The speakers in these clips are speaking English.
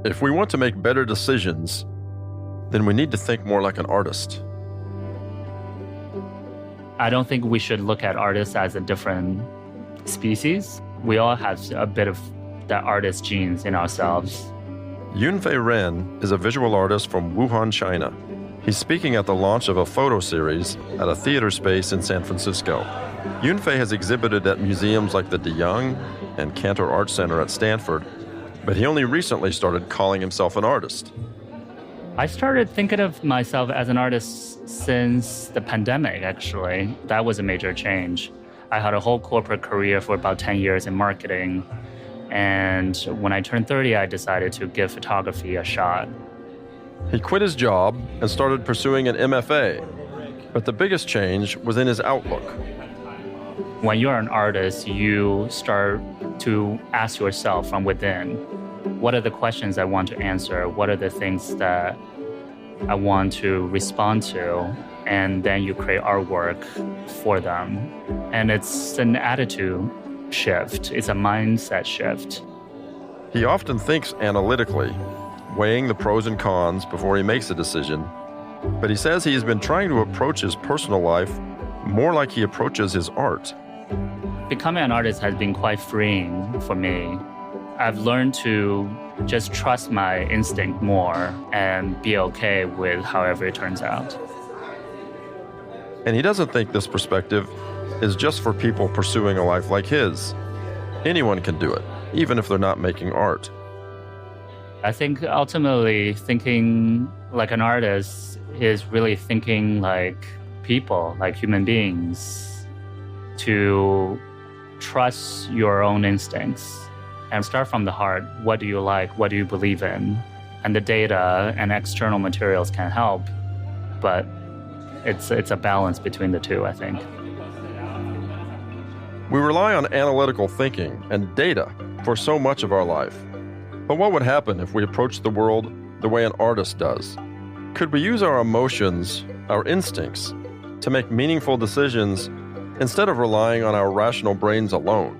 If we want to make better decisions, then we need to think more like an artist. I don't think we should look at artists as a different species. We all have a bit of that artist genes in ourselves. Yunfei Ren is a visual artist from Wuhan, China. He's speaking at the launch of a photo series at a theater space in San Francisco. Yunfei has exhibited at museums like the De Young and Cantor Art Center at Stanford, but he only recently started calling himself an artist. I started thinking of myself as an artist since the pandemic, actually. That was a major change. I had a whole corporate career for about 10 years in marketing. And when I turned 30, I decided to give photography a shot. He quit his job and started pursuing an MFA, but the biggest change was in his outlook. When you're an artist, you start to ask yourself from within, what are the questions I want to answer? What are the things that I want to respond to? And then you create artwork for them. And it's an attitude shift. It's a mindset shift. He often thinks analytically, weighing the pros and cons before he makes a decision. But he says he has been trying to approach his personal life more like he approaches his art. Becoming an artist has been quite freeing for me. I've learned to just trust my instinct more and be okay with however it turns out. And he doesn't think this perspective is just for people pursuing a life like his. Anyone can do it, even if they're not making art. I think ultimately thinking like an artist is really thinking like people, like human beings, to trust your own instincts and start from the heart. What do you like? What do you believe in? And the data and external materials can help, but it's a balance between the two, I think. We rely on analytical thinking and data for so much of our life. But what would happen if we approached the world the way an artist does? Could we use our emotions, our instincts, to make meaningful decisions instead of relying on our rational brains alone?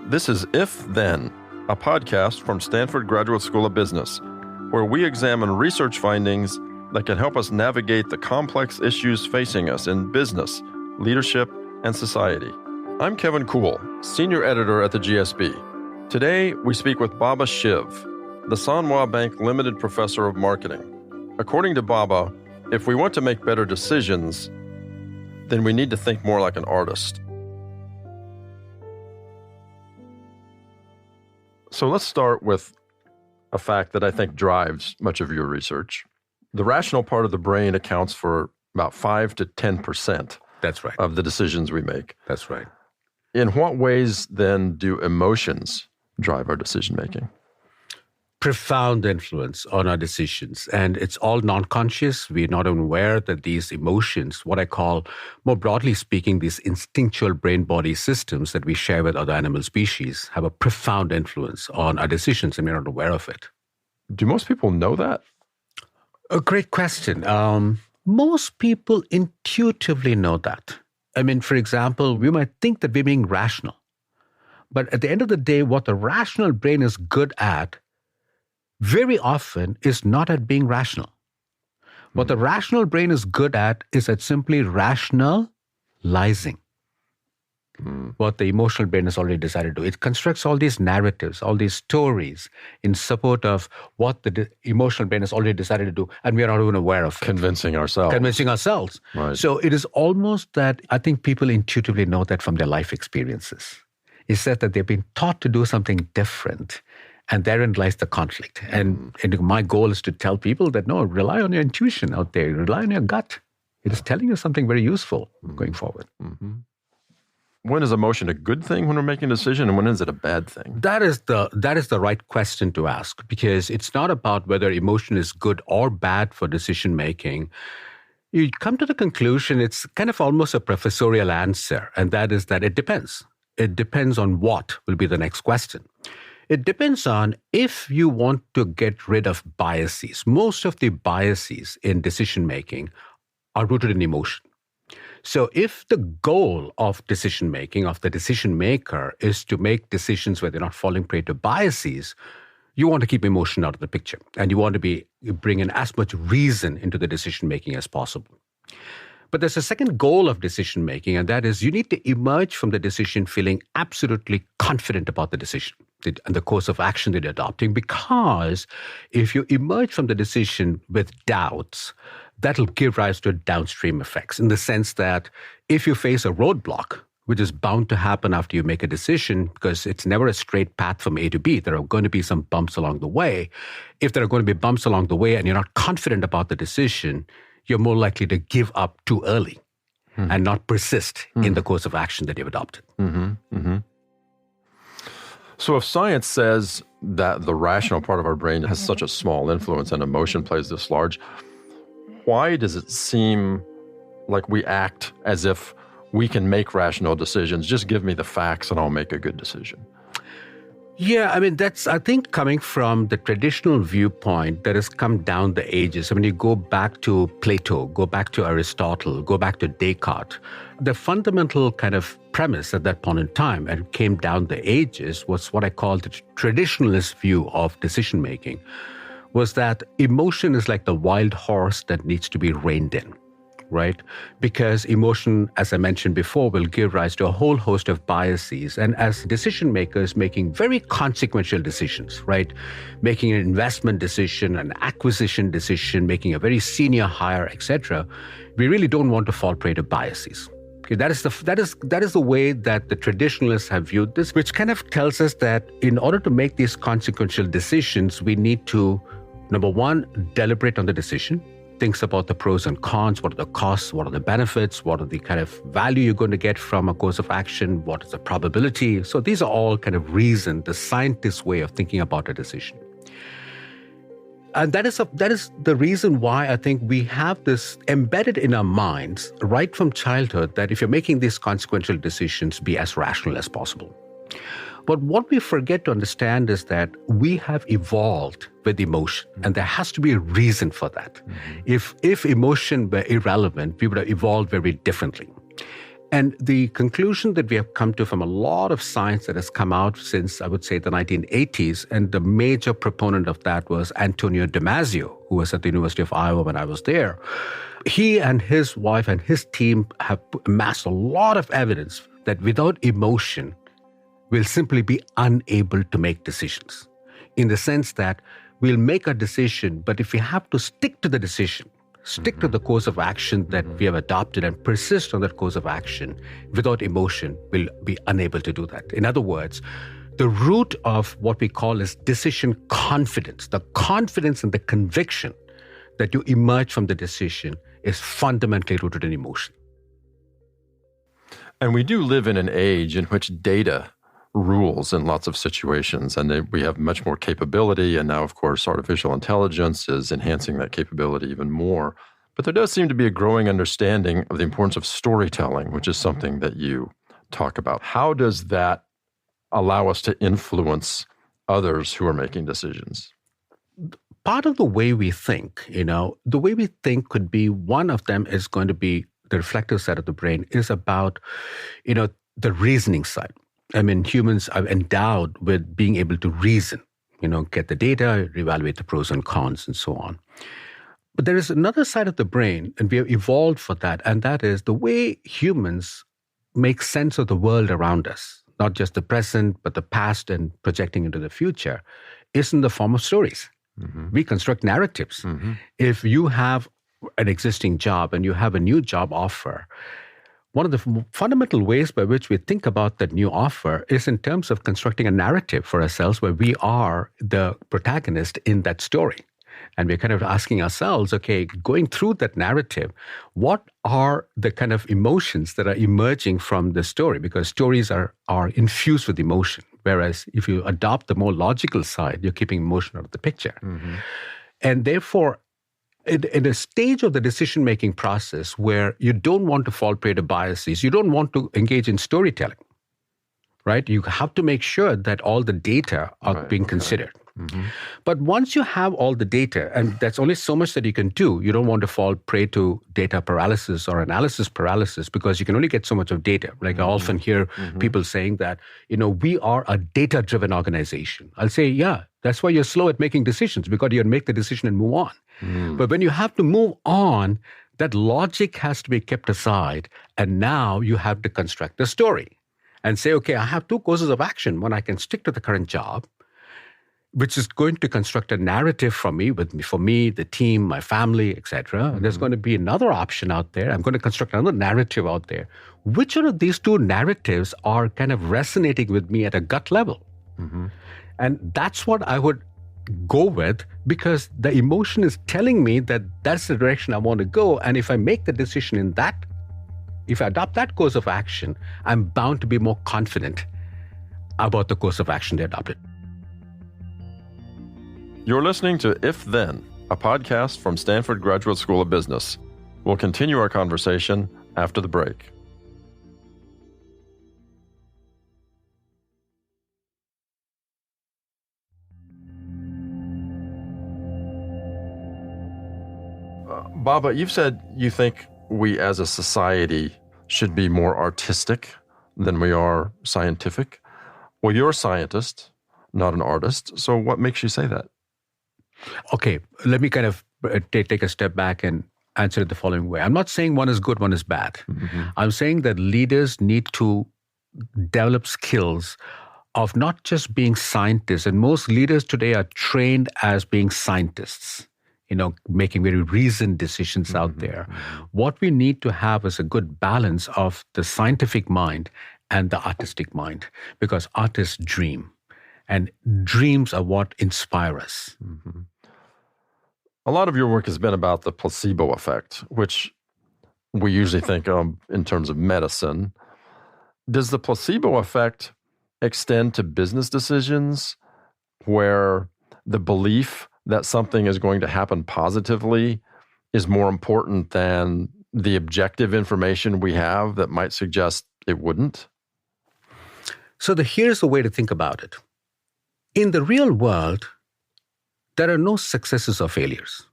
This is If Then, a podcast from Stanford Graduate School of Business, where we examine research findings that can help us navigate the complex issues facing us in business, leadership, and society. I'm Kevin Kuhl, Senior Editor at the GSB. Today, we speak with Baba Shiv, the Sanwa Bank Limited Professor of Marketing. According to Baba, if we want to make better decisions, then we need to think more like an artist. So let's start with a fact that I think drives much of your research. The rational part of the brain accounts for about 5 to 10%. That's right. Of the decisions we make. That's right. In what ways, then, do emotions drive our decision-making? Profound influence on our decisions. And it's all non-conscious. We're not even aware that these emotions, what I call, more broadly speaking, these instinctual brain-body systems that we share with other animal species, have a profound influence on our decisions, and we're not aware of it. Do most people know that? A great question. Most people intuitively know that. I mean, for example, we might think that we're being rational. But at the end of the day, what the rational brain is good at very often is not at being rational. What the rational brain is good at is at simply rationalizing what the emotional brain has already decided to do. It constructs all these narratives, all these stories in support of what the emotional brain has already decided to do, and we are not even aware of it. Convincing ourselves. Right. So it is almost that I think people intuitively know that from their life experiences. It's said that they've been taught to do something different, and therein lies the conflict. And my goal is to tell people that, no, rely on your intuition out there. Rely on your gut. It is telling you something very useful going forward. Mm-hmm. When is emotion a good thing when we're making a decision, and when is it a bad thing? That is the right question to ask, because it's not about whether emotion is good or bad for decision making. You come to the conclusion, it's kind of almost a professorial answer, and that is that it depends. It depends on what will be the next question. It depends on if you want to get rid of biases. Most of the biases in decision making are rooted in emotion. So if the goal of decision-making, of the decision-maker, is to make decisions where they're not falling prey to biases, you want to keep emotion out of the picture, and you want to bring in as much reason into the decision making as possible. But there's a second goal of decision making, and that is you need to emerge from the decision feeling absolutely confident about the decision and the course of action that you're adopting. Because if you emerge from the decision with doubts, that'll give rise to downstream effects, in the sense that if you face a roadblock, which is bound to happen after you make a decision, because it's never a straight path from A to B. There are going to be some bumps along the way. If there are going to be bumps along the way and you're not confident about the decision, you're more likely to give up too early and not persist in the course of action that you've adopted. So if science says that the rational part of our brain has such a small influence and emotion plays this large, why does it seem like we act as if we can make rational decisions? Just give me the facts and I'll make a good decision. Yeah, I mean, that's, I think, coming from the traditional viewpoint that has come down the ages. I mean, you go back to Plato, go back to Aristotle, go back to Descartes. The fundamental kind of premise at that point in time, and it came down the ages, was what I call the traditionalist view of decision-making, was that emotion is like the wild horse that needs to be reined in. Right? Because emotion, as I mentioned before, will give rise to a whole host of biases. And as decision makers making very consequential decisions, right? Making an investment decision, an acquisition decision, making a very senior hire, etc., we really don't want to fall prey to biases. Okay, that is the way that the traditionalists have viewed this, which kind of tells us that in order to make these consequential decisions, we need to, number one, deliberate on the decision. Thinks about the pros and cons, what are the costs, what are the benefits, what are the kind of value you're going to get from a course of action, what is the probability. So these are all kind of reason, the scientist's way of thinking about a decision. And that is the reason why I think we have this embedded in our minds right from childhood, that if you're making these consequential decisions, be as rational as possible. But what we forget to understand is that we have evolved with emotion, and there has to be a reason for that. If emotion were irrelevant, we would have evolved very differently. And the conclusion that we have come to from a lot of science that has come out since, I would say, the 1980s, and the major proponent of that was Antonio Damasio, who was at the University of Iowa when I was there. He and his wife and his team have amassed a lot of evidence that without emotion, we'll simply be unable to make decisions, in the sense that we'll make a decision, but if we have to stick to the decision, stick to the course of action that we have adopted and persist on that course of action, without emotion, we'll be unable to do that. In other words, the root of what we call is decision confidence, the confidence and the conviction that you emerge from the decision, is fundamentally rooted in emotion. And we do live in an age in which data rules in lots of situations, and we have much more capability, and now, of course, artificial intelligence is enhancing that capability even more. But there does seem to be a growing understanding of the importance of storytelling, which is something that you talk about. How does that allow us to influence others who are making decisions? Part of the way we think, the way we think could be, one of them is going to be the reflective side of the brain, is about, the reasoning side. I mean, humans are endowed with being able to reason, get the data, evaluate the pros and cons, and so on. But there is another side of the brain, and we have evolved for that, and that is the way humans make sense of the world around us, not just the present, but the past and projecting into the future, is in the form of stories. We construct narratives. If you have an existing job and you have a new job offer, one of the fundamental ways by which we think about that new offer is in terms of constructing a narrative for ourselves where we are the protagonist in that story. And we're kind of asking ourselves, okay, going through that narrative, what are the kind of emotions that are emerging from the story? Because stories are infused with emotion. Whereas if you adopt the more logical side, you're keeping emotion out of the picture. And therefore, in a stage of the decision-making process where you don't want to fall prey to biases, you don't want to engage in storytelling, right? You have to make sure that all the data are being considered. But once you have all the data, and that's only so much that you can do, you don't want to fall prey to data paralysis or analysis paralysis, because you can only get so much of data. Like I often hear people saying that, we are a data-driven organization. I'll say, yeah, That's why you're slow at making decisions, because you make the decision and move on. But when you have to move on, that logic has to be kept aside. And now you have to construct the story and say, okay, I have two courses of action. One, I can stick to the current job, which is going to construct a narrative for me, the team, my family, etc. And there's going to be another option out there. I'm going to construct another narrative out there. Which one of these two narratives are kind of resonating with me at a gut level? And that's what I would go with, because the emotion is telling me that that's the direction I want to go. And if I make the decision in that, if I adopt that course of action, I'm bound to be more confident about the course of action they adopted. You're listening to If Then, a podcast from Stanford Graduate School of Business. We'll continue our conversation after the break. Baba, you've said you think we as a society should be more artistic than we are scientific. Well, you're a scientist, not an artist. So what makes you say that? Okay, let me kind of take a step back and answer it the following way. I'm not saying one is good, one is bad. I'm saying that leaders need to develop skills of not just being scientists. And most leaders today are trained as being scientists, making very reasoned decisions out there. What we need to have is a good balance of the scientific mind and the artistic mind, because artists dream. And dreams are what inspire us. A lot of your work has been about the placebo effect, which we usually think of in terms of medicine. Does the placebo effect extend to business decisions where the belief that something is going to happen positively is more important than the objective information we have that might suggest it wouldn't? So here's the way to think about it. In the real world, there are no successes or failures.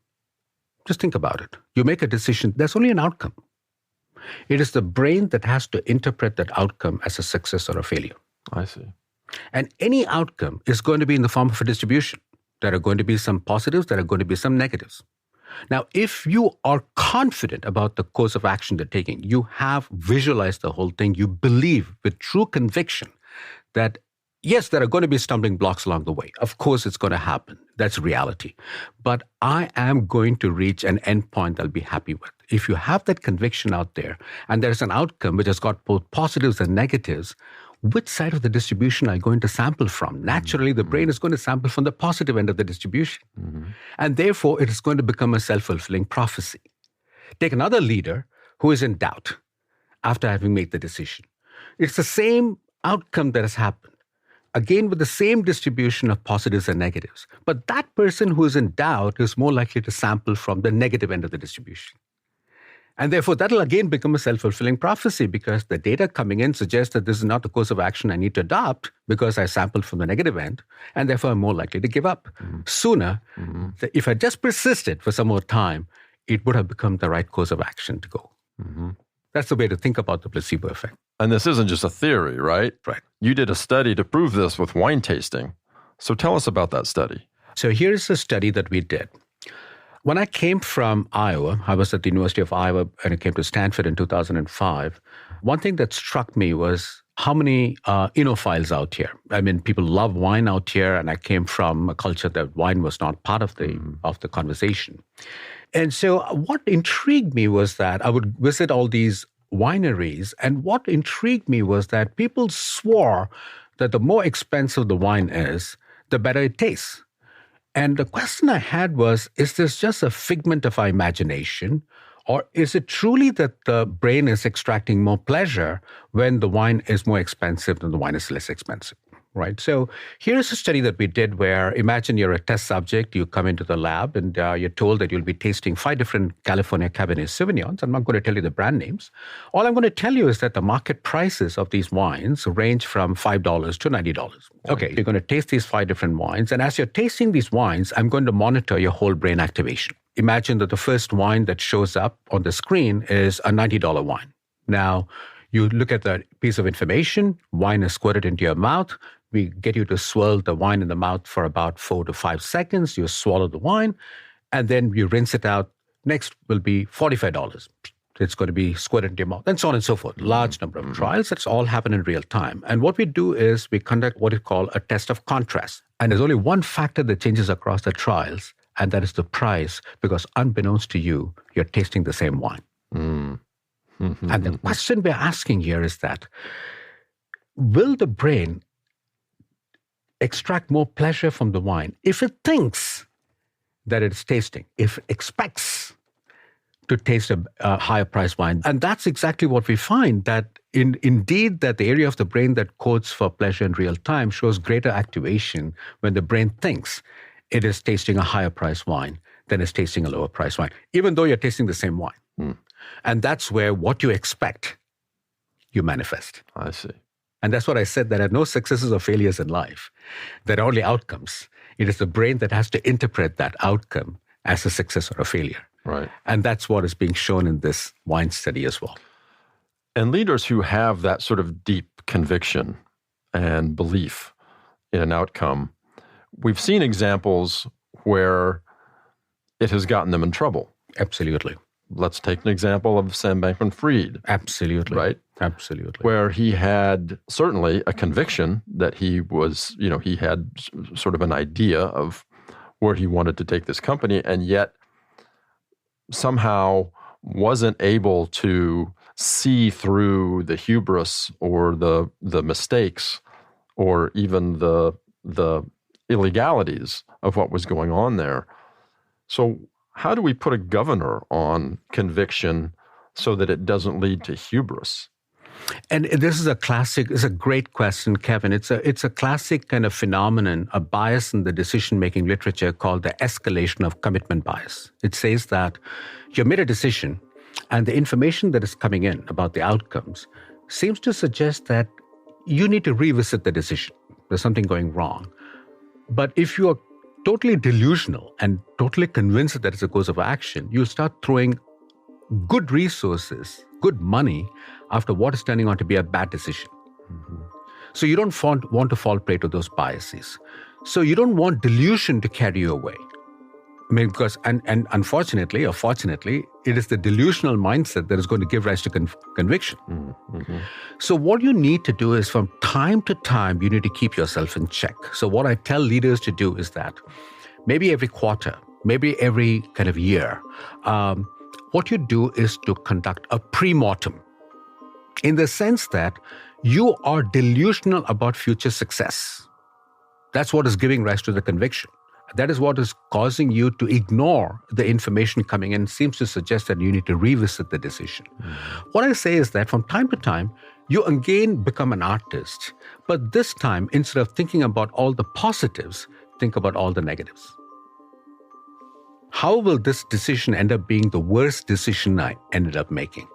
Just think about it. You make a decision, there's only an outcome. It is the brain that has to interpret that outcome as a success or a failure. I see. And any outcome is going to be in the form of a distribution. There are going to be some positives, there are going to be some negatives. Now, if you are confident about the course of action they're taking, you have visualized the whole thing, you believe with true conviction that yes, there are going to be stumbling blocks along the way. Of course, it's going to happen. That's reality. But I am going to reach an endpoint I'll be happy with. If you have that conviction out there, and there's an outcome which has got both positives and negatives, which side of the distribution are you going to sample from? Naturally, the brain is going to sample from the positive end of the distribution. And therefore, it is going to become a self-fulfilling prophecy. Take another leader who is in doubt after having made the decision. It's the same outcome that has happened. Again, with the same distribution of positives and negatives. But that person who is in doubt is more likely to sample from the negative end of the distribution. And therefore, that'll again become a self-fulfilling prophecy, because the data coming in suggests that this is not the course of action I need to adopt because I sampled from the negative end, and therefore I'm more likely to give up. Sooner, if I just persisted for some more time, it would have become the right course of action to go. That's the way to think about the placebo effect. And this isn't just a theory, right? Right. You did a study to prove this with wine tasting. So tell us about that study. So here's a study that we did. When I came from Iowa, I was at the University of Iowa and I came to Stanford in 2005. One thing that struck me was how many enophiles out here. I mean, people love wine out here, and I came from a culture that wine was not part of the conversation. And so what intrigued me was that I would visit all these wineries, and what intrigued me was that people swore that the more expensive the wine is, the better it tastes. And the question I had was, is this just a figment of our imagination, or is it truly that the brain is extracting more pleasure when the wine is more expensive than the wine is less expensive? Right. So here's a study that we did where, imagine you're a test subject, you come into the lab and you're told that you'll be tasting 5 different California Cabernet Sauvignons. I'm not going to tell you the brand names. All I'm going to tell you is that the market prices of these wines range from $5 to $90. Okay, you're going to taste these 5 different wines. And as you're tasting these wines, I'm going to monitor your whole brain activation. Imagine that the first wine that shows up on the screen is a $90 wine. Now, you look at that piece of information, wine is squirted into your mouth. We get you to swirl the wine in the mouth for about 4 to 5 seconds. You swallow the wine, and then you rinse it out. Next will be $45. It's going to be squirted into your mouth, and so on and so forth. Large number of trials. That's all happen in real time. And what we do is we conduct what is called a test of contrast. And there's only one factor that changes across the trials, and that is the price, because unbeknownst to you, you're tasting the same wine. And the question we're asking here is that, will the brain extract more pleasure from the wine if it thinks that it's tasting, if it expects to taste a higher priced wine? And that's exactly what we find, that indeed that the area of the brain that codes for pleasure in real time shows greater activation when the brain thinks it is tasting a higher priced wine than it's tasting a lower priced wine, even though you're tasting the same wine. And that's where what you expect, you manifest. I see. And that's what I said, there are no successes or failures in life. There are only outcomes. It is the brain that has to interpret that outcome as a success or a failure. Right. And that's what is being shown in this wine study as well. And leaders who have that sort of deep conviction and belief in an outcome, we've seen examples where it has gotten them in trouble. Absolutely. Let's take an example of Sam Bankman-Fried. Absolutely. Right? Absolutely. Where he had certainly a conviction that he was, he had sort of an idea of where he wanted to take this company, and yet somehow wasn't able to see through the hubris or the mistakes or even the illegalities of what was going on there. So how do we put a governor on conviction so that it doesn't lead to hubris? And this is it's a great question, Kevin. It's a classic kind of phenomenon, a bias in the decision-making literature called the escalation of commitment bias. It says that you made a decision, and the information that is coming in about the outcomes seems to suggest that you need to revisit the decision. There's something going wrong. But if you are totally delusional and totally convinced that it's a course of action, you start throwing good resources, good money, after what is turning out to be a bad decision. So you don't want to fall prey to those biases. So you don't want delusion to carry you away. I mean, because, and unfortunately or fortunately, it is the delusional mindset that is going to give rise to conviction. So what you need to do is, from time to time, you need to keep yourself in check. So what I tell leaders to do is that maybe every quarter, maybe every kind of year, what you do is to conduct a pre-mortem, in the sense that you are delusional about future success. That's what is giving rise to the conviction. That is what is causing you to ignore the information coming in. Seems to suggest that you need to revisit the decision. What I say is that from time to time, you again become an artist. But this time, instead of thinking about all the positives, think about all the negatives. How will this decision end up being the worst decision I ended up making?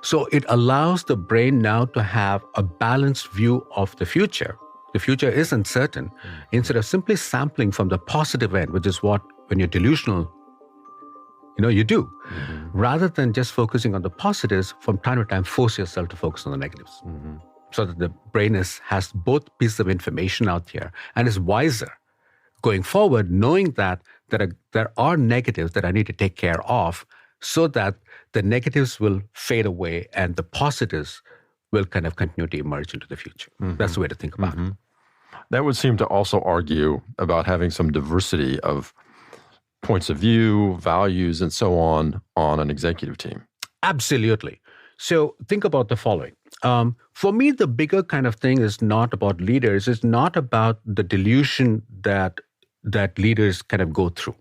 So it allows the brain now to have a balanced view of the future. The future is uncertain. Instead of simply sampling from the positive end, which is what, when you're delusional, you do. Rather than just focusing on the positives, from time to time, force yourself to focus on the negatives. So that the brain has both pieces of information out here and is wiser going forward, knowing that there are negatives that I need to take care of, so that the negatives will fade away and the positives will kind of continue to emerge into the future. That's the way to think about it. That would seem to also argue about having some diversity of points of view, values, and so on an executive team. Absolutely. So think about the following. For me, the bigger kind of thing is not about leaders. It's not about the delusion that leaders kind of go through.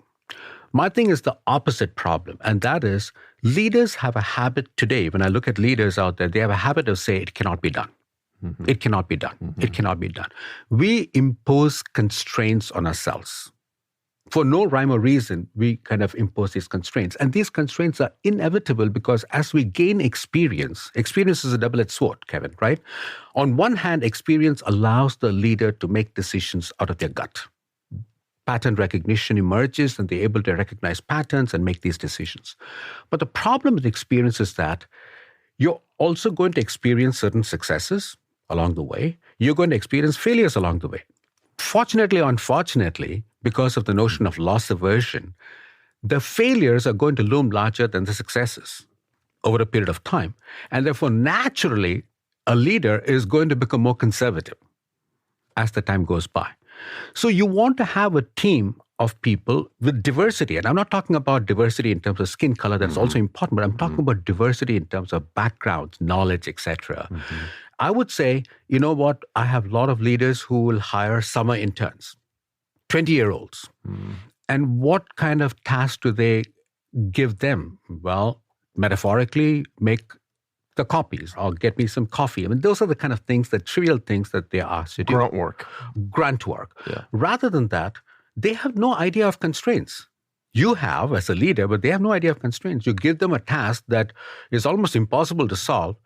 My thing is the opposite problem, and that is leaders have a habit today. When I look at leaders out there, they have a habit of saying it cannot be done. It cannot be done. It cannot be done. We impose constraints on ourselves. For no rhyme or reason, we kind of impose these constraints. And these constraints are inevitable because as we gain experience is a double-edged sword, Kevin, right? On one hand, experience allows the leader to make decisions out of their gut. Pattern recognition emerges and they're able to recognize patterns and make these decisions. But the problem with experience is that you're also going to experience certain successes along the way. You're going to experience failures along the way. Fortunately or unfortunately, because of the notion of loss aversion, the failures are going to loom larger than the successes over a period of time. And therefore, naturally, a leader is going to become more conservative as the time goes by. So you want to have a team of people with diversity. And I'm not talking about diversity in terms of skin color, that's also important, but I'm talking about diversity in terms of backgrounds, knowledge, etc. I would say, you know what, I have a lot of leaders who will hire summer interns, 20-year-olds. And what kind of task do they give them? Well, metaphorically, make the copies or get me some coffee. I mean, those are the kind of things, the trivial things that they're asked to do. Grunt work. Yeah. Rather than that, they have no idea of constraints. You have as a leader, but they have no idea of constraints. You give them a task that is almost impossible to solve.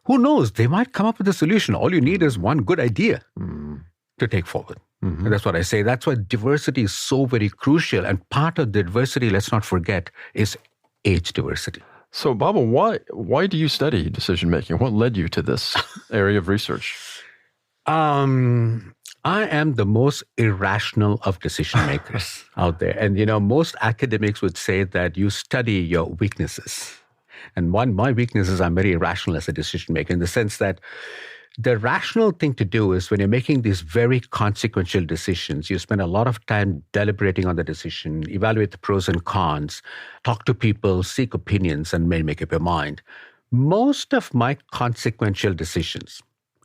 Who knows? They might come up with a solution. All you need is one good idea to take forward. And that's what I say. That's why diversity is so very crucial. And part of the diversity, let's not forget, is age diversity. So, Baba, why do you study decision making? What led you to this area of research? I am the most irrational of decision makers out there. And, you know, most academics would say that you study your weaknesses. And my weakness is I'm very irrational as a decision maker in the sense that the rational thing to do is when you're making these very consequential decisions, you spend a lot of time deliberating on the decision, evaluate the pros and cons, talk to people, seek opinions, and make up your mind. Most of my consequential decisions,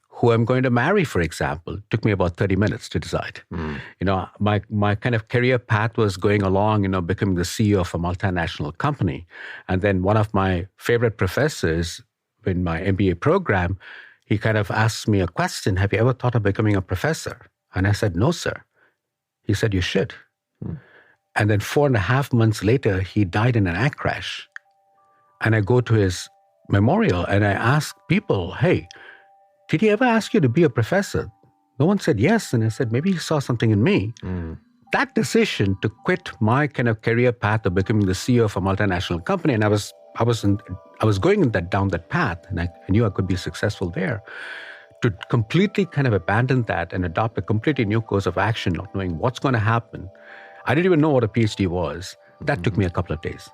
who I'm going to marry, for example, took me about 30 minutes to decide. You know, my kind of career path was going along, you know, becoming the CEO of a multinational company. And then one of my favorite professors in my MBA program, he kind of asked me a question, have you ever thought of becoming a professor? And I said, no, sir. He said, you should. And then 4.5 months later, he died in an air crash. And I go to his memorial and I ask people, hey, did he ever ask you to be a professor? No one said yes. And I said, maybe he saw something in me. That decision to quit my kind of career path of becoming the CEO of a multinational company, and I was going down that path, and I knew I could be successful there. To completely kind of abandon that and adopt a completely new course of action, not knowing what's going to happen. I didn't even know what a PhD was. That took me a couple of days.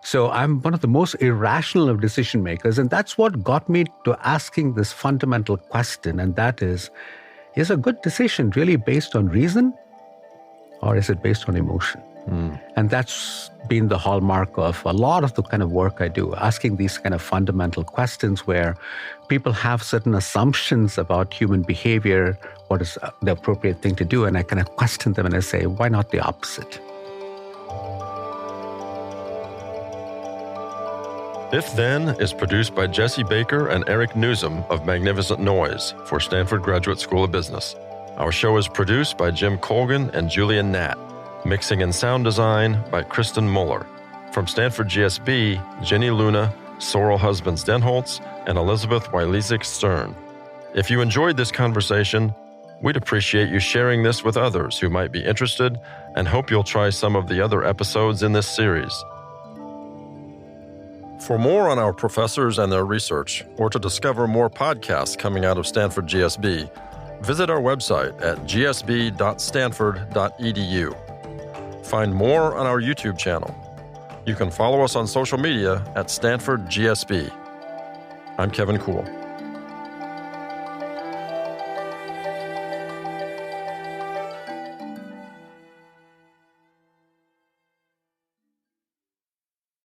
So I'm one of the most irrational of decision makers, and that's what got me to asking this fundamental question, and that is a good decision really based on reason, or is it based on emotion? And that's been the hallmark of a lot of the kind of work I do, asking these kind of fundamental questions where people have certain assumptions about human behavior, what is the appropriate thing to do, and I kind of question them and I say, why not the opposite? If Then is produced by Jesse Baker and Eric Newsom of Magnificent Noise for Stanford Graduate School of Business. Our show is produced by Jim Colgan and Julian Natt. Mixing and sound design by Kristen Muller. From Stanford GSB, Jenny Luna, Sorrel Husbands-Denholtz, and Elizabeth Wylezik-Stern. If you enjoyed this conversation, we'd appreciate you sharing this with others who might be interested and hope you'll try some of the other episodes in this series. For more on our professors and their research, or to discover more podcasts coming out of Stanford GSB, visit our website at gsb.stanford.edu. Find more on our YouTube channel. You can follow us on social media at Stanford GSB. I'm Kevin Kuhl.